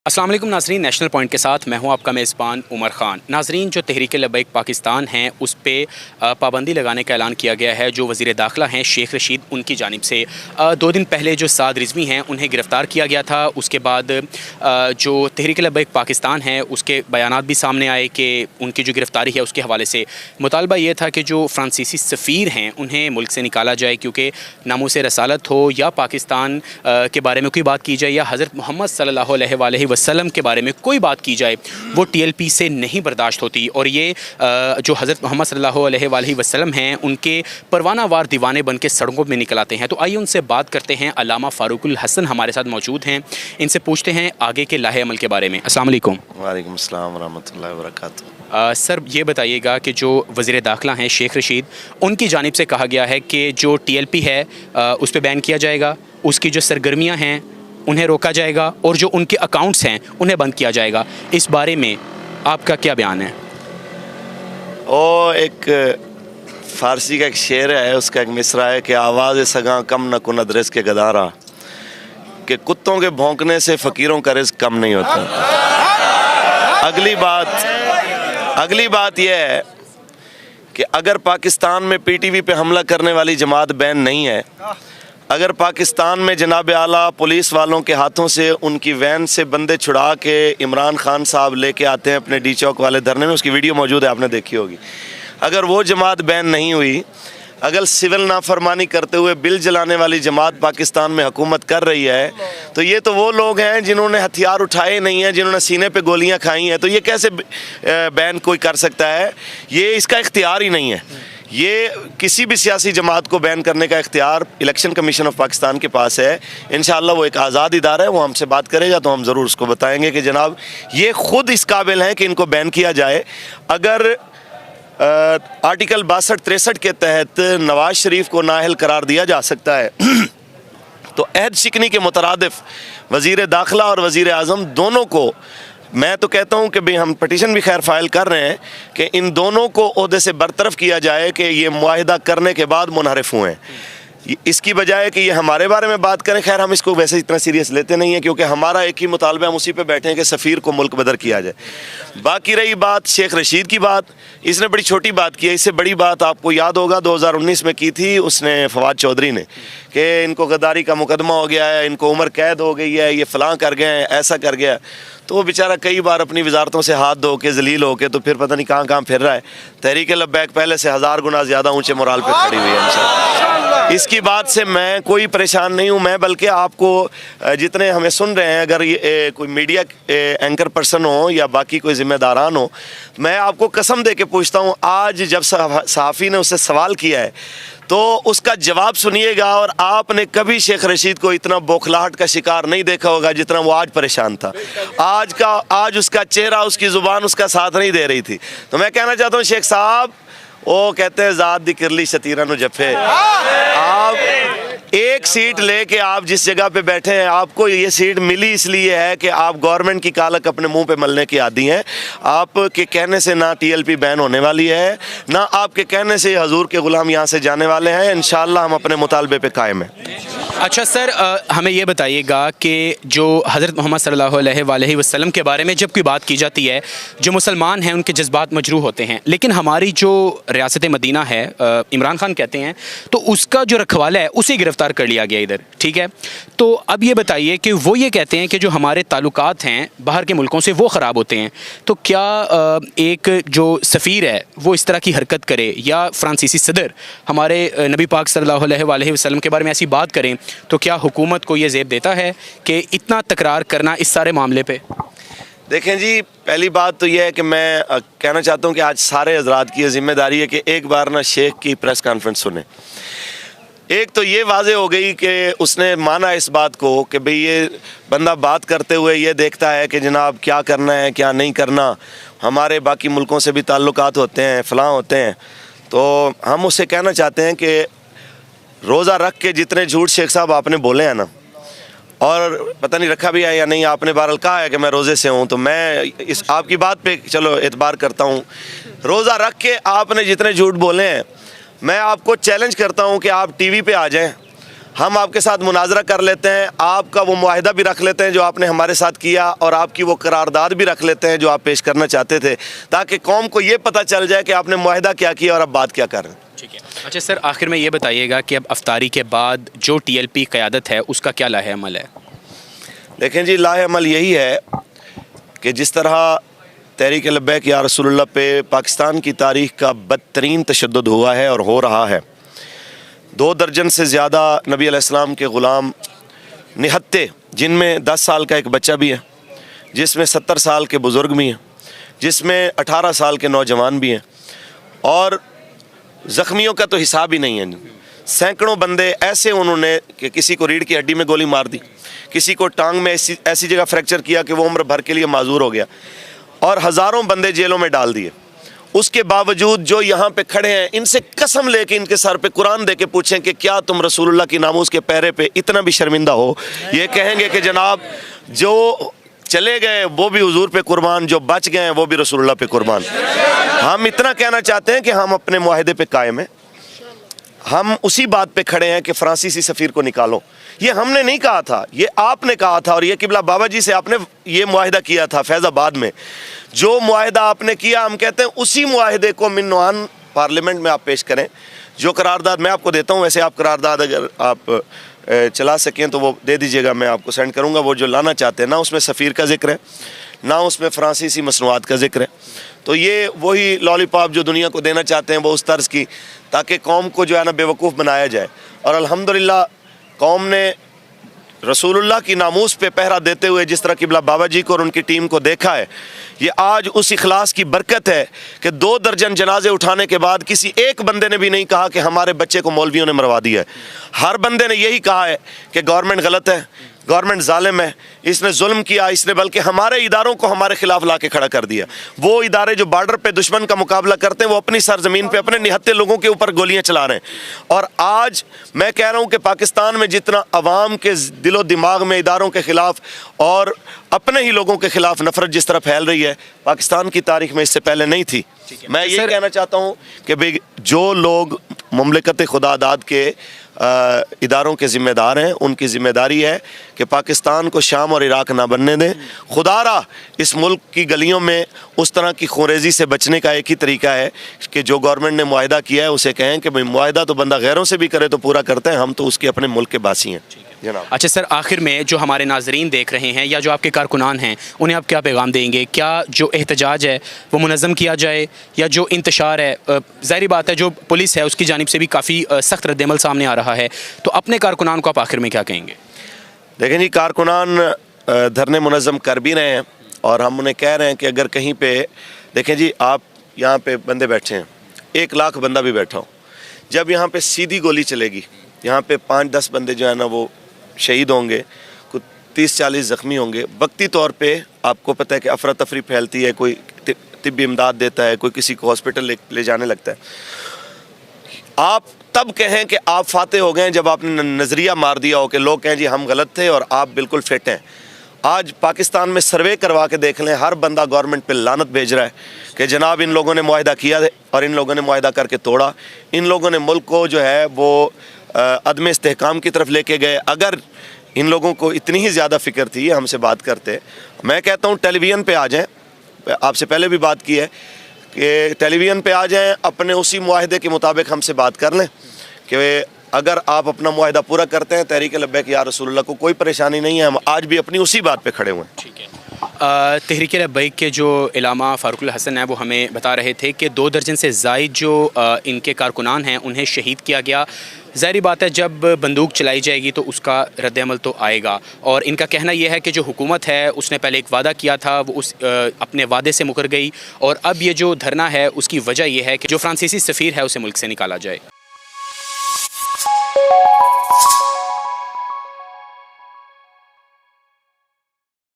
अस्सलाम वालेकुम नाज़रीन, नेशनल पॉइंट के साथ मैं हूं आपका मेज़बान उमर ख़ान। नाज़रीन, जो तहरीक लब्बैक पाकिस्तान हैं उस पर पाबंदी लगाने का ऐलान किया गया है। जो वज़ीर दाखिला हैं शेख रशीद, उनकी जानिब से 2 दिन पहले जो साद रिज़वी हैं उन्हें गिरफ़्तार किया गया था। उसके बाद जो तहरीक लब्बैक पाकिस्तान है उसके बयानात भी सामने आए कि उनकी जो गिरफ़्तारी है उसके हवाले से मुतालबा ये था कि जो फ़्रांसीसी सफ़ीर हैं उन्हें मुल्क से निकाला जाए, क्योंकि नामूस रसालत हो या पाकिस्तान के बारे में कोई बात की जाए या हज़रत मोहम्मद सल्लल्लाहु अलैहि वसल्लम के बारे में कोई बात की जाए वो TLP से नहीं बर्दाश्त होती। और ये जो हज़रत मोहम्मद सल्लल्लाहु अलैहि वसल्लम हैं उनके परवाना वार दीवाने बन के सड़कों में निकल आते हैं। तो आइए उनसे बात करते हैं। अल्लामा फ़ारूकुल हसन हमारे साथ मौजूद हैं, इनसे पूछते हैं आगे के लाहे अमल के बारे में। अस्सलाम वालेकुम। वालेकुम अस्सलाम वरहमतुल्लाहि वबरकातुहू। सर, ये बताइएगा कि जो वज़ीर दाखिला हैं शेख रशीद, उनकी जानिब से कहा गया है कि जो TLP है उस पर बैन किया जाएगा, उसकी जो सरगर्मियाँ हैं उन्हें रोका जाएगा और जो उनके अकाउंट्स हैं उन्हें बंद किया जाएगा। इस बारे में आपका क्या बयान है? ओ एक फ़ारसी का एक शेर है, उसका एक मिसरा है कि आवाज़ सगा कम न कुनद रिज़्क़ के गदारा, कि कुत्तों के भौंकने से फ़कीरों का रिज़्क़ कम नहीं होता। अगली बात यह है कि अगर पाकिस्तान में PTV पे हमला करने वाली जमात बैन नहीं है, अगर पाकिस्तान में जनाब आला पुलिस वालों के हाथों से उनकी वैन से बंदे छुड़ा के इमरान खान साहब लेके आते हैं अपने डी चौक वाले धरने में, उसकी वीडियो मौजूद है, आपने देखी होगी, अगर वो जमात बैन नहीं हुई, अगर सिविल नाफरमानी करते हुए बिल जलाने वाली जमात पाकिस्तान में हुकूमत कर रही है, तो ये तो वो लोग हैं जिन्होंने हथियार उठाए नहीं हैं, जिन्होंने सीने पे गोलियां खाई हैं। तो ये कैसे बैन कोई कर सकता है? ये इसका इख्तियार ही नहीं है। ये किसी भी सियासी जमात को बैन करने का इख्तियार इलेक्शन कमीशन ऑफ पाकिस्तान के पास है। इंशाअल्लाह वो एक आज़ाद इदारा है, वो हमसे बात करेगा तो हम ज़रूर उसको बताएंगे कि जनाब ये ख़ुद इस काबिल हैं कि इनको बैन किया जाए। अगर आर्टिकल 62-63 के तहत नवाज शरीफ को नाअहल करार दिया जा सकता है तो अहद शिकनी के मुतरादिफ वज़ीर दाखिला और वज़ीर आज़म दोनों को, मैं तो कहता हूँ कि भाई हम पटिशन भी खैर फाइल कर रहे हैं कि इन दोनों को ओहदे से बरतरफ किया जाए कि ये मुआहिदा करने के बाद मुनहरिफ हुए हैं, इसकी बजाय कि ये हमारे बारे में बात करें। खैर हम इसको वैसे इतना सीरियस लेते नहीं हैं, क्योंकि हमारा एक ही मुतालबा, हम उसी पे बैठे हैं कि सफ़ीर को मुल्क बदर किया जाए। बाकी रही बात शेख रशीद की बात, इसने बड़ी छोटी बात की है। इससे बड़ी बात आपको याद होगा 2019 में की थी उसने, फवाद चौधरी ने, कि इनको गद्दारी का मुकदमा हो गया है, इनको उम्र कैद हो गई है, ये फ़लाँ कर गए हैं, ऐसा कर गया। तो वो बेचारा कई बार अपनी वजारतों से हाथ धो के जलील हो के तो फिर पता नहीं कहाँ कहाँ फिर रहा है। तहरीक लब्बैक पहले से 1000 गुना ज़्यादा ऊँचे मोराल पे खड़ी हुई है इंशाअल्लाह। इसकी बात से मैं कोई परेशान नहीं हूँ। मैं बल्कि आपको जितने हमें सुन रहे हैं, अगर ये कोई मीडिया एंकर पर्सन हो या बाकी कोई ज़िम्मेदारान हो, मैं आपको कसम दे के पूछता हूँ, आज जब सहाफ़ी ने उससे सवाल किया है तो उसका जवाब सुनिएगा, और आपने कभी शेख रशीद को इतना बौखलाहट का शिकार नहीं देखा होगा जितना वो आज परेशान था। आज उसका चेहरा, उसकी ज़ुबान उसका साथ नहीं दे रही थी। तो मैं कहना चाहता हूँ शेख साहब, वो कहते हैं ज़ात दी किरली शतीरा नु जफे, आप एक सीट लेके आप जिस जगह पे बैठे हैं, आपको ये सीट मिली इसलिए है कि आप गवर्नमेंट की कालक अपने मुंह पे मलने की आदी हैं। आपके कहने से ना TLP बैन होने वाली है, ना आपके कहने से हजूर के गुलाम यहाँ से जाने वाले हैं। इंशाअल्लाह हम अपने मुतालबे पे कायम हैं। अच्छा सर, हमें ये बताइएगा कि जो हज़रत मोहम्मद सल्लल्लाहु अलैहि वसल्लम के बारे में जब कोई बात की जाती है, जो मुसलमान हैं उनके जज्बात मजरूह होते हैं, लेकिन हमारी जो रियासत मदीना है, इमरान खान कहते हैं, तो उसका जो रखवाला है उसे गिरफ़्तार कर लिया गया इधर, ठीक है। तो अब ये बताइए कि वो ये कहते हैं कि जो हमारे ताल्लुकात हैं बाहर के मुल्कों से वो ख़राब होते हैं, तो क्या एक जो सफ़ीर है वो इस तरह की हरकत करे, या फ़्रांसीसी सदर हमारे नबी पाक सल्लल्लाहु अलैहि वसल्लम के बारे में ऐसी बात करें, तो क्या हुकूमत को ये ज़ेब देता है कि इतना तकरार करना इस सारे मामले पे? देखें जी, पहली बात तो यह है कि मैं कहना चाहता हूँ कि आज सारे हजरात की ज़िम्मेदारी है कि एक बार ना शेख की प्रेस कॉन्फ्रेंस सुने। एक तो ये वाज़े हो गई कि उसने माना इस बात को कि भाई ये बंदा बात करते हुए ये देखता है कि जनाब क्या करना है क्या नहीं करना, हमारे बाकी मुल्कों से भी ताल्लुकात होते हैं, फ़लाँ होते हैं। तो हम उससे कहना चाहते हैं कि रोज़ा रख के जितने झूठ शेख साहब आपने बोले हैं ना, और पता नहीं रखा भी है या नहीं, आपने बहरहाल कहा है कि मैं रोज़े से हूँ, तो मैं इस आपकी बात पे चलो एतबार करता हूँ। रोज़ा रख के आपने जितने झूठ बोले हैं, मैं आपको चैलेंज करता हूँ कि आप TV पे आ जाएं, हम आपके साथ मुनाजरा कर लेते हैं, आपका वो मुआहिदा भी रख लेते हैं जो आपने हमारे साथ किया, और आपकी वो करारदाद भी रख लेते हैं जो आप पेश करना चाहते थे, ताकि कौम को ये पता चल जाए कि आपने मुआहिदा क्या किया और अब बात क्या कर रहे हैं। ठीक है। अच्छा सर, आखिर में ये बताइएगा कि अब अफ्तारी के बाद जो TLP क़यादत है उसका क्या लाहे अमल है? देखें जी, लाहे अमल यही है कि जिस तरह तहरीक लब्बैक या रसूलुल्लाह पे पाकिस्तान की तारीख़ का बदतरीन तशद्दुद हुआ है और हो रहा है, 2 दर्जन से ज़्यादा नबी अलैहिस्सलाम के ग़ुलाम निहत्ते, जिनमें 10 साल का एक बच्चा भी है, जिसमें 70 साल के बुज़ुर्ग भी हैं, जिसमें 18 साल के नौजवान भी हैं, और ज़ख्मियों का तो हिसाब ही नहीं है। सैकड़ों बंदे ऐसे उन्होंने कि किसी को रीढ़ की हड्डी में गोली मार दी, किसी को टांग में ऐसी जगह फ्रैक्चर किया कि वो उम्र भर के लिए माजूर हो गया, और हज़ारों बंदे जेलों में डाल दिए। उसके बावजूद जो यहाँ पे खड़े हैं, इनसे कसम लेके इनके सर पे कुरान दे के पूछें कि क्या तुम रसूलुल्लाह की नामूस के पहरे पे इतना भी शर्मिंदा हो? ये कहेंगे कि जनाब जो चले गए वो भी हुजूर पे कुर्बान, जो बच गए हैं वो भी रसूलुल्लाह पे कुर्बान। हम इतना कहना चाहते हैं कि हम अपने मुआहिदे पे कायम हैं, हम उसी बात पे खड़े हैं कि फ्रांसीसी सफ़ीर को निकालो। ये हमने नहीं कहा था, ये आपने कहा था, और ये किबला बाबा जी से आपने ये मुआहिदा किया था फैज़ाबाद में। जो मुआहिदा आपने किया, हम कहते हैं उसी मुआहिदे को मिन्नवान पार्लियामेंट में आप पेश करें। जो करारदाद मैं आपको देता हूँ, वैसे आप करारदाद अगर आप चला सकें तो वो दे दीजिएगा, मैं आपको सेंड करूँगा। वो जो लाना चाहते हैं ना, उसमें सफ़ीर का जिक्र है, ना उसमें फ्रांसीसी मसनूआत का जिक्र है। तो ये वही लॉलीपॉप जो दुनिया को देना चाहते हैं वो उस तर्ज की, ताकि कौम को जो है ना बेवकूफ़ बनाया जाए। और अल्हम्दुलिल्लाह कौम ने रसूलुल्लाह की नामूस पे पहरा देते हुए जिस तरह किबला बाबा जी को और उनकी टीम को देखा है, ये आज उस इखलास की बरकत है कि 2 दर्जन जनाजे उठाने के बाद किसी एक बंदे ने भी नहीं कहा कि हमारे बच्चे को मौलवियों ने मरवा दिया है। हर बंदे ने यही कहा है कि गवर्नमेंट गलत है, गवर्नमेंट जालिम है, इसने जुल्म किया, इसने बल्कि हमारे इदारों को हमारे खिलाफ ला के खड़ा कर दिया। वो इदारे जो बॉर्डर पे दुश्मन का मुकाबला करते हैं, वो अपनी सरजमीन पे अपने निहत्ते लोगों के ऊपर गोलियां चला रहे हैं। और आज मैं कह रहा हूं कि पाकिस्तान में जितना अवाम के दिलो दिमाग में इदारों के खिलाफ और अपने ही लोगों के खिलाफ नफरत जिस तरह फैल रही है, पाकिस्तान की तारीख में इससे पहले नहीं थी। मैं ये कहना चाहता हूँ कि भाई जो लोग मुमलिकत खुदादाद के इदारों के ज़िम्मेदार हैं, उनकी ज़िम्मेदारी है कि पाकिस्तान को शाम और इराक़ ना बनने दें। खुदारा इस मुल्क की गलियों में उस तरह की खूरेज़ी से बचने का एक ही तरीका है कि जो गवर्नमेंट ने मुआहिदा किया है उसे कहें कि भाई मुआहिदा तो बंदा गैरों से भी करे तो पूरा करते हैं, हम तो उसके अपने मुल्क के बासी हैं। अच्छा सर, आखिर में जो हमारे नाजरीन देख रहे हैं या जो आपके कारकुनान हैं, उन्हें आप क्या पैगाम देंगे? क्या जो एहतजाज है वो मुनज़्ज़म किया जाए, या जो इंतशार है, ज़ाहिर बात है जो पुलिस है उसकी जानिब से भी काफ़ी सख्त रद्दमल सामने आ रहा है, तो अपने कारकुनान को आप आखिर में क्या कहेंगे? देखें जी, कारकुनान धरने मुनज़्ज़म कर भी रहे हैं, और हम उन्हें कह रहे हैं कि अगर कहीं पे देखें जी, आप यहाँ पे बंदे बैठे हैं, 1 लाख बंदा भी बैठा हो, जब यहाँ पे सीधी गोली चलेगी, यहाँ पे 5-10 बंदे जो है ना वो शहीद होंगे, कुछ 30-40 ज़ख्मी होंगे। वक्ती तौर पे आपको पता है कि अफरा तफरी फैलती है, कोई तिब्बी इमदाद देता है, कोई किसी को हॉस्पिटल ले जाने लगता है। आप तब कहें कि आप फातेह हो गए जब आपने नज़रिया मार दिया हो कि लोग कहें जी हम गलत थे और आप बिल्कुल फिट हैं। आज पाकिस्तान में सर्वे करवा के देख लें, हर बंदा गवर्नमेंट पे लानत भेज रहा है कि जनाब इन लोगों ने मुआहिदा किया और इन लोगों ने मुआहिदा करके तोड़ा, इन लोगों ने मुल्क को जो है वो अदम इस्तेहकाम की तरफ लेके गए। अगर इन लोगों को इतनी ही ज़्यादा फ़िक्र थी, हमसे बात करते, मैं कहता हूँ टेलीविज़न पे आ जाएं। आपसे पहले भी बात की है कि टेलीविज़न पे आ जाएं, अपने उसी मुआहिदे के मुताबिक हमसे बात कर लें कि अगर आप अपना मुआहिदा पूरा करते हैं, तहरीक लब्बैक या रसूलुल्लाह को कोई परेशानी नहीं है। हम आज भी अपनी उसी बात पे खड़े हुए हैं। ठीक है। तहरीक लब्बैक के जो इलामा फ़ारूकुल हसन है वो हमें बता रहे थे कि 2 दर्जन से ज़ायद जो इनके कारकुनान हैं उन्हें शहीद किया गया। ज़ाहिर बात है जब बंदूक चलाई जाएगी तो उसका रद्दअमल तो आएगा, और इनका कहना यह है कि जो हुकूमत है उसने पहले एक वादा किया था, वो उस अपने वादे से मुकर गई, और अब ये जो धरना है उसकी वजह यह है कि जो फ्रांसीसी सफ़ीर है उसे मुल्क से निकाला जाए।